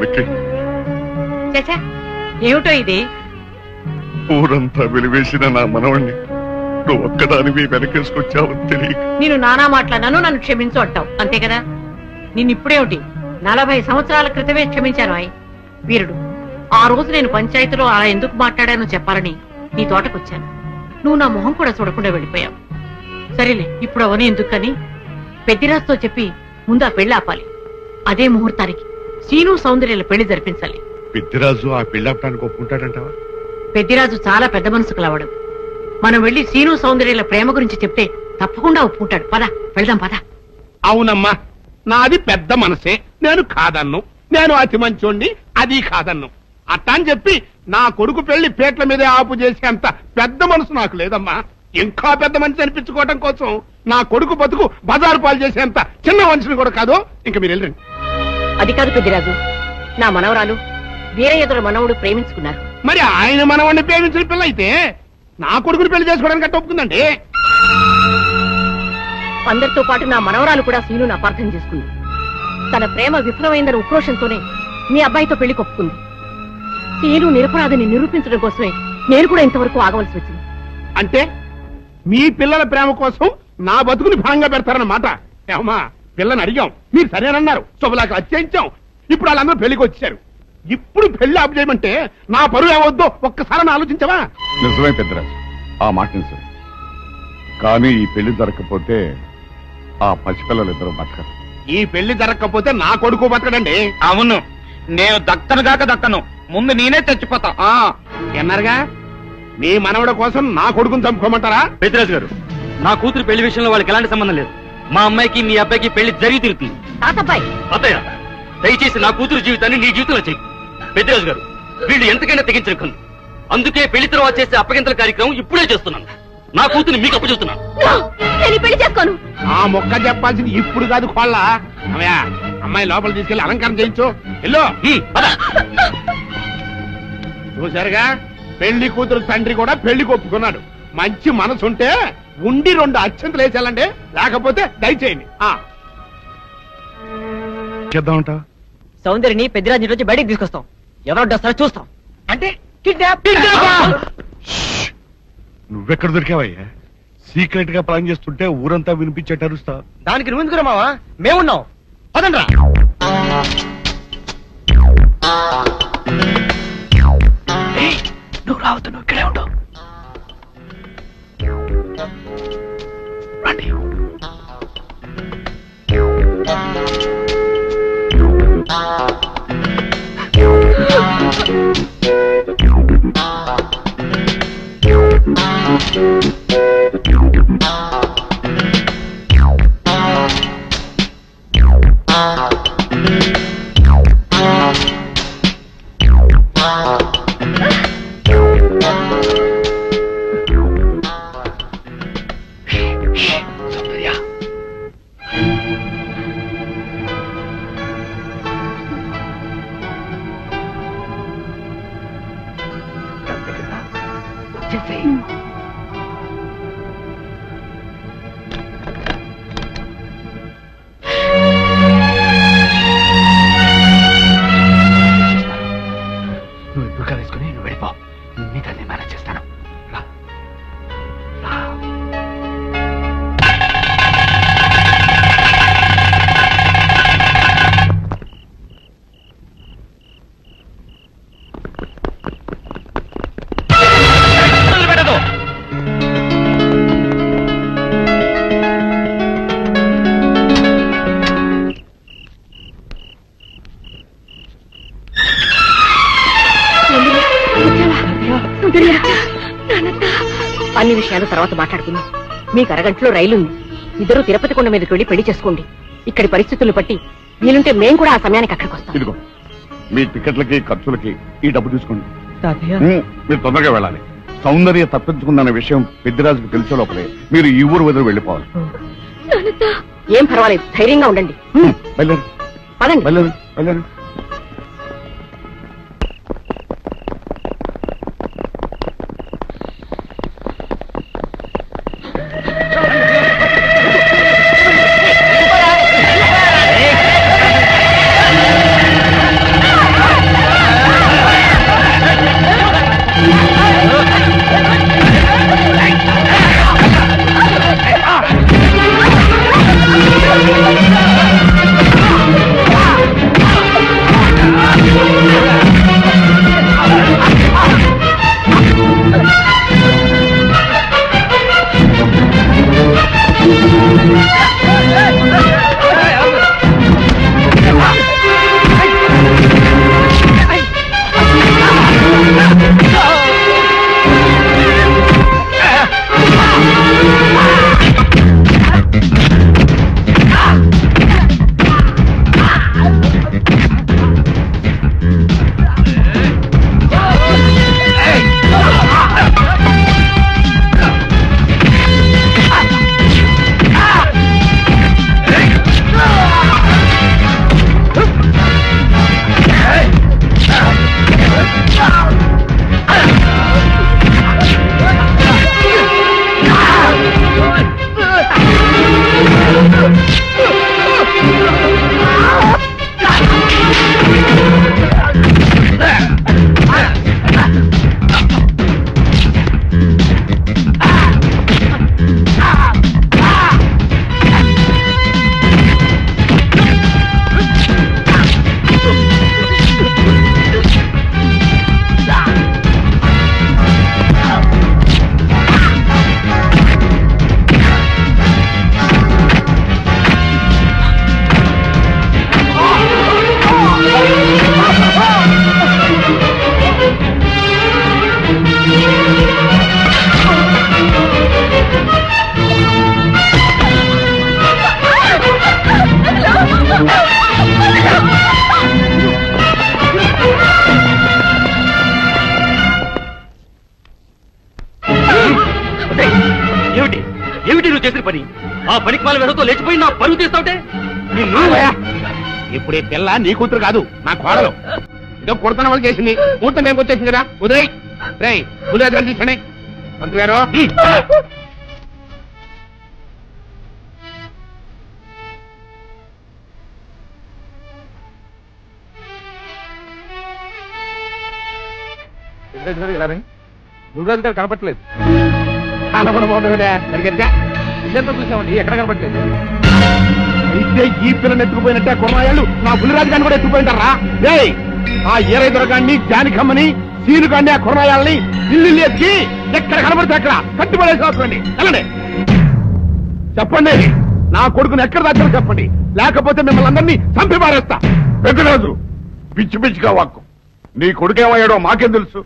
జానకి, చచ్చా ఏమిటో ఇది? ఊరంతా వెలివేసిన నా మనవణ్ణి నువ్వు ఒక్కదానివి వెనకేసుకొచ్చావని తెలియక నేను నానా మాట్లాడినాను, నన్ను క్షమించు అంటావు అంతే కదా? నిన్నిప్పుడేమిటి 40 సంవత్సరాల క్రితమే క్షమించాను. వీరుడు, ఆ రోజు నేను పంచాయతీలో అలా ఎందుకు మాట్లాడానో చెప్పాలని నీ తోటకొచ్చాను. నువ్వు నా మొహం కూడా చూడకుండా వెళ్ళిపోయావు. సరేలే, ఇప్పుడు అవని ఎందుకని పెద్దిరాజుతో చెప్పి ముందు ఆ పెళ్లి ఆపాలి. అదే ముహూర్తానికి శ్రీను సౌందర్యాల పెళ్లి జరిపించాలి. పెద్దిరాజు ఆ పెళ్ళాపడానికి ఒప్పుకుంటాడంటావా? పెద్దిరాజు చాలా పెద్ద మనసు కలవాడు. మనం వెళ్లి శ్రీను సౌందర్యాల ప్రేమ గురించి చెప్తే తప్పకుండా ఒప్పుకుంటాడు. పద వెళ్దాం, పద. అవునమ్మా, నాది పెద్ద మనసే, నేను కాదన్ను. నేను అతి మంచోండి, అది కాదన్ను. అట్టా అని చెప్పి నా కొడుకు పెళ్లి పేట్ల మీదే ఆపు చేసేంత పెద్ద మనసు నాకు లేదమ్మా. ఇంకా పెద్ద మనిషి అనిపించుకోవడం కోసం నా కొడుకు బతుకు బజారు పాలు చేసేంత చిన్న మనిషిని కూడా కాదు. ఇంకా మీరు వెళ్ళండి. అది కాదు పెద్దిరాజు, నా మనవరాలు వీరయ్యదుల మనవుడు ప్రేమించుకున్నారు. మరి ఆయన మనవాడిని ప్రేమించిన పిల్ల అయితే నా కొడుకుని పెళ్లి చేసుకోవడానికి అట్ట ఒప్పుకుందండి. అందరితో పాటు నా మనవరాలు కూడా శ్రీను అపార్థం చేసుకుంది. తన ప్రేమ విఫలమైందన్న ఉక్రోషంతోనే మీ అబ్బాయితో పెళ్లి కొప్పుకుంది. శ్రీను నిరపరాధిని నిరూపించడం కోసమే నేను కూడా ఇంతవరకు ఆగవలసి వచ్చింది. అంటే మీ పిల్లల ప్రేమ కోసం నా బతుకుని భాగంగా పెడతారన్నమాట. ఏమా, పిల్లని అడిగాం, మీరు సరేనన్నారు, శుభలాకి అత్యయించాం. ఇప్పుడు వాళ్ళందరూ పెళ్లికి వచ్చారు. ఇప్పుడు పెళ్లి ఆపు చేయమంటే నా పరువు ఏమవుద్దో ఒక్కసారి ఆలోచించవా? నిజమే పెద్దరాజు, ఆ మాట నిజమే. కానీ ఈ పెళ్లి జరగకపోతే ఆ పసిపిల్లలిద్దరూ బతకరు. ఈ పెళ్లి జరగకపోతే నా కొడుకు బతకడండి. అవును, నేను దక్కను, ముందు నేనే చచ్చిపోతా. ఎన్నారుగా, మీ మనవడ కోసం నా కొడుకుని చంపుకోమంటారా? పెద్దిరాజు గారు, నా కూతురు పెళ్లి విషయంలో వాళ్ళకి ఎలాంటి సంబంధం లేదు. మా అమ్మాయికి మీ అబ్బాయికి పెళ్లి జరిగి తిరుగుతుంది. తాతబ్బాయి, అత్తయ్య, దయచేసి నా కూతురు జీవితాన్ని నీ జీవితంలో చెయ్యి. పెద్దిరాజు గారు, వీళ్ళు ఎంతకైనా తెగించరు. అందుకే పెళ్లి తర్వాత చేసే అప్పగింతల కార్యక్రమం ఇప్పుడే చేస్తున్నాను. నా కూతురు మీకు అప్పచెప్తున్నాను. పెళ్లి చేసుకోను. ఆ మొక్క చెప్పాల్సింది ఇప్పుడు కాదు, కోళ్ళ. అమ్మయ్యా, అమ్మాయి లోపల తీసుకెళ్లి అలంకారం చేయించు. ఎల్లో చూసారుగా, పెళ్లి కూతురు తండ్రి కూడా పెళ్లికి ఒప్పుకున్నాడు. మంచి మనసుంటే ఉండి 2 అత్యంతలు వేసేయాలండి, లేకపోతే దయచేయండి. చేద్దామంటా? సౌందర్యని పెద్దిరాజు రోజు బయటికి తీసుకొస్తాం. ఎవరు వస్తారో చూస్తాం. అంటే నువ్వెక్కడ దొరికావయ్యా? సీక్రెట్ గా ప్లాన్ చేస్తుంటే ఊరంతా వినిపించేట అరుస్తా. దానికి నువ్వు ఎందుకు మావా? మేమున్నాం, పదండ్రా. నువ్వు రావద్దు, నువ్వు ఇక్కడే ఉండవు. రండి. నువ్వు ఎదురుగా వేసుకుని నువ్వు వెళ్ళిపో. నీ తల్లి మేనేజ్ చేస్తాను. అన్ని విషయాలు తర్వాత మాట్లాడుకుందాం. మీకు అరగంటలో రైలుంది. ఇద్దరు తిరుపతి కొండ మీదకి వెళ్లి పెళ్లి చేసుకోండి. ఇక్కడి పరిస్థితులు బట్టి వీలుంటే మేము కూడా ఆ సమయానికి అక్కడికి వస్తాం. ఇదిగో మీ టికెట్లకి ఖర్చులకి ఈ డబ్బు తీసుకోండి. తాతయ్య, మీరు తొందరగా వెళ్ళాలి. సౌందర్య తప్పించుకుందన్న విషయం పెద్దిరాజుకు తెలిసే లోపలే మీరు ఈ ఊరు వదిలి వెళ్ళిపోవాలి. ఏం పర్వాలేదు, ధైర్యంగా ఉండండి. వెళ్ళండి, పదండి. వెళ్ళండి, వెళ్ళండి. చేసిన పని ఆ పనికి వాళ్ళ వెదతో లేచిపోయి నా పరువు తీస్తావుటే నిన్ను ఇప్పుడు ఈ పిల్ల నీ కూతురు కాదు నా కోడలు ఏదో కొడుతున్న వాళ్ళు చేసింది ముహూర్తం మేము వచ్చేసింది కదా ఉదయ్ రేయ్ ఉదయ్ తీసుకోండి మంత్రి గారు గురుగారు గారు కనపట్లేదు చూసామండి ఎక్కడ కనపట్లేదు అయితే ఈ పిల్లని ఎత్తుకుపోయినట్టే కొన్నాళ్ళు నా బుల్లిరాజు గారిని కూడా ఎత్తుకుపోయింటారా రేయ్ ఆ ఏరై దొరగాన్ని జానికమ్మని సీను గాన్ని ఆ కొన్నాయాలని ఇల్లు ఎత్తి ఎక్కడ కనపడితే అక్కడ కట్టుబడేసుకోండి వెళ్ళండి చెప్పండి నా కొడుకుని ఎక్కడ దాచారో చెప్పండి లేకపోతే మిమ్మల్ని అందరినీ చంపి పారేస్తా పెద్దరాజు పిచ్చి పిచ్చిగా వాక్కు నీ కొడుకేమయ్యాడో మాకేం తెలుసు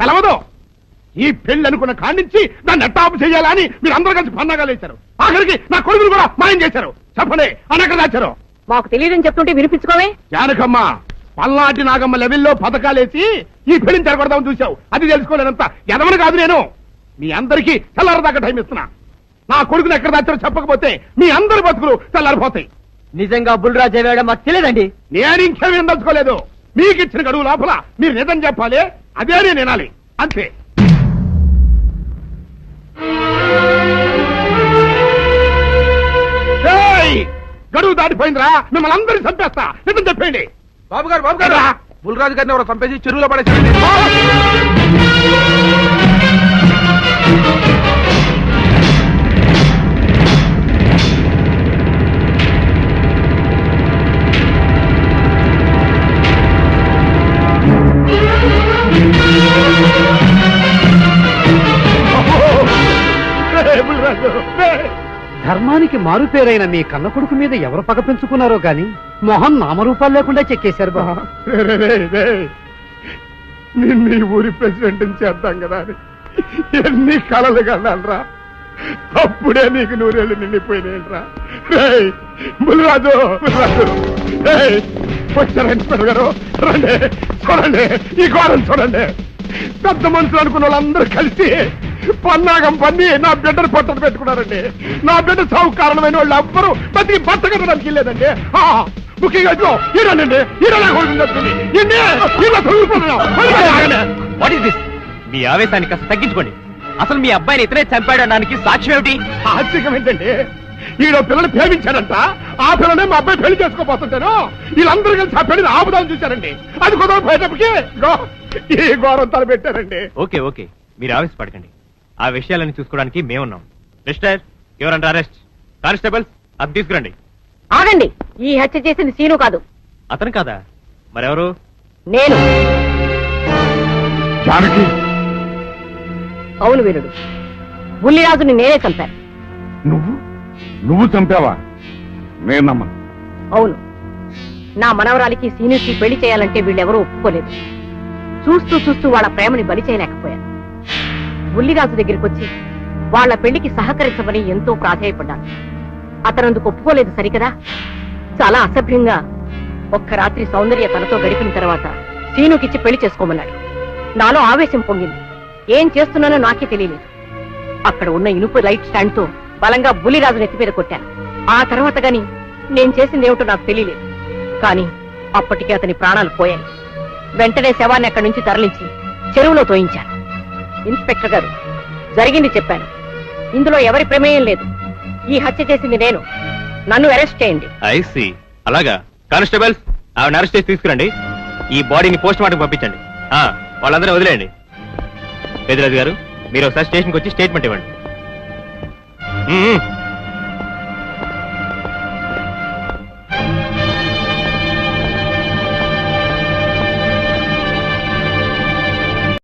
తెలవదు ఈ పెళ్లి అనుకున్న కాడించి నన్ను ఎట్టాపు చేయాలని మీరు అందరూ కలిసి పన్నాగాలు వేశారు ఆఖరికి నా కొడుకులు కూడా మాయం చేశారు చెప్పండి అని ఎక్కడ దాచారు మాకు తెలియదని చెప్తుంటే వినిపించుకోవే. జానకమ్మ పల్నాటి నాగమ్మ లెవెల్లో పథకాలేసి ఈ పెళ్లిని జరగొడదామని చూశావు అది తెలుసుకోలేనంత ఎదవని కాదు నేను మీ అందరికీ తెల్లారదాకా టైం ఇస్తున్నా నా కొడుకుని ఎక్కడ దాచారో చెప్పకపోతే మీ అందరి బతుకులు తెల్లారిపోతాయి. నిజంగా బుల్రాజ్ అయ్యాడో మాకు తెలియదండి. నేను ఇంకేమీ దలుచుకోలేదు మీకు ఇచ్చిన గడువు లోపల మీరు నిజం చెప్పాలి అదే నేను వినాలి అంతే. గడువు దాటిపోయిందిరా మిమ్మల్ని అందరినీ చంపేస్తా నిజం చెప్పండి. బాబు గారు బుల్రాజు గారిని ఎవరో చంపేసి చెరువులో పడేసి ధర్మానికి మారుపేరైన మీ కన్న కొడుకు మీద ఎవరు పగ పెంచుకున్నారో గాని మొహం నామరూపాలు లేకుండా చెక్కేశారు బాబా. నిన్ను ఈ ఊరి ప్రెసిడెంట్ చేద్దాం కదా అని ఎన్ని కలలు కన్నారా అప్పుడే నీకు నూరేళ్ళు నిండిపోయినాయిరా. బుల్రాజు వచ్చారండి గారు రండి చూడండి ఈ ఘోరం చూడండి. పెద్ద మనుషులు అనుకున్న వాళ్ళందరూ కలిసి పన్నాగం పన్ని నా బిడ్డను పట్టలు పెట్టుకున్నారండి. నా బిడ్డ సాగు కారణమైన వాళ్ళు ఎవ్వరూ బతికి బట్ట కట్టడానికి వెళ్ళలేదండి. ముఖ్యంగా మీ ఆవేశాన్ని కాస్త తగ్గించుకోండి. అసలు మీ అబ్బాయిని ఇతనే చంపాడడానికి సాక్ష్యం ఏమిటి? ఆశ్చర్యం ఏంటండి ఈడో పిల్లని ప్రేమించాడంట ఆ పిల్లనే మా అబ్బాయి పెళ్లి చేసుకోపోతుంటాను వీళ్ళందరూ కలిసి ఆ పెళ్లిని ఆపుదాన్ని చూశారండి. అది కుదరపోయేటప్పటికి ఈ ఘోరం తలపెట్టారండి. ఓకే ఓకే మీరు ఆవేశపడకండి. ఆ విషయాలను చూసుకోవడానికి మేమున్నాం. Mister your under arrest. Constables అది తీసుకురండి. ఆగండి, ఈ హత్య చేసింది సీను కాదు. అతను కాదా మరెవరు? నేను. జానకి అవును వీరుడు, బుల్లిరాజుని నేనే చంపాను. నువ్వు చంపావా? నేను నమ్మను. అవును, నా మనవరాలికి సీనుకి పెళ్లి చేయాలంటే వీళ్ళెవరూ ఒప్పుకోలేదు. చూస్తూ చూస్తూ వాళ్ళ ప్రేమని బలి చేయలేకపోయాను. బుల్లిరాజు దగ్గరికి వచ్చి వాళ్ళ పెళ్లికి సహకరించమని ఎంతో ప్రాధేయపడ్డాను. అతనందుకు ఒప్పుకోలేదు సరికదా. చాలా అసభ్యంగా ఒక్క రాత్రి సౌందర్య తనతో గడిపిన తర్వాత సీనుకిచ్చి పెళ్లి చేసుకోమన్నాడు. నాలో ఆవేశం పొంగింది. ఏం చేస్తున్నానో నాకే తెలియలేదు. అక్కడ ఉన్న ఇనుపు లైట్ స్టాండ్ తో బలంగా బుల్లిరాజు నెత్తి మీద కొట్టాను. ఆ తర్వాత గాని నేను చేసిందేమిటో నాకు తెలియలేదు. కానీ అప్పటికే అతని ప్రాణాలు పోయాయి. వెంటనే శవాన్ని అక్కడి నుంచి తరలించి చెరువులో తోయించాను. ఇన్స్పెక్టర్ గారు, జరిగింది చెప్పాను. ఇందులో ఎవరి ప్రమేయం లేదు. ఈ హత్య చేసింది నేను. నన్ను అరెస్ట్ చేయండి. ఐసి అలాగా. కానిస్టేబుల్స్ ఆవిడ అరెస్ట్ చేసి తీసుకురండి. ఈ బాడీని పోస్ట్ మార్టం పంపించండి. వాళ్ళందరూ వదిలేయండి. పెద్దరాజు గారు మీరు ఒకసారి స్టేషన్కి వచ్చి స్టేట్మెంట్ ఇవ్వండి.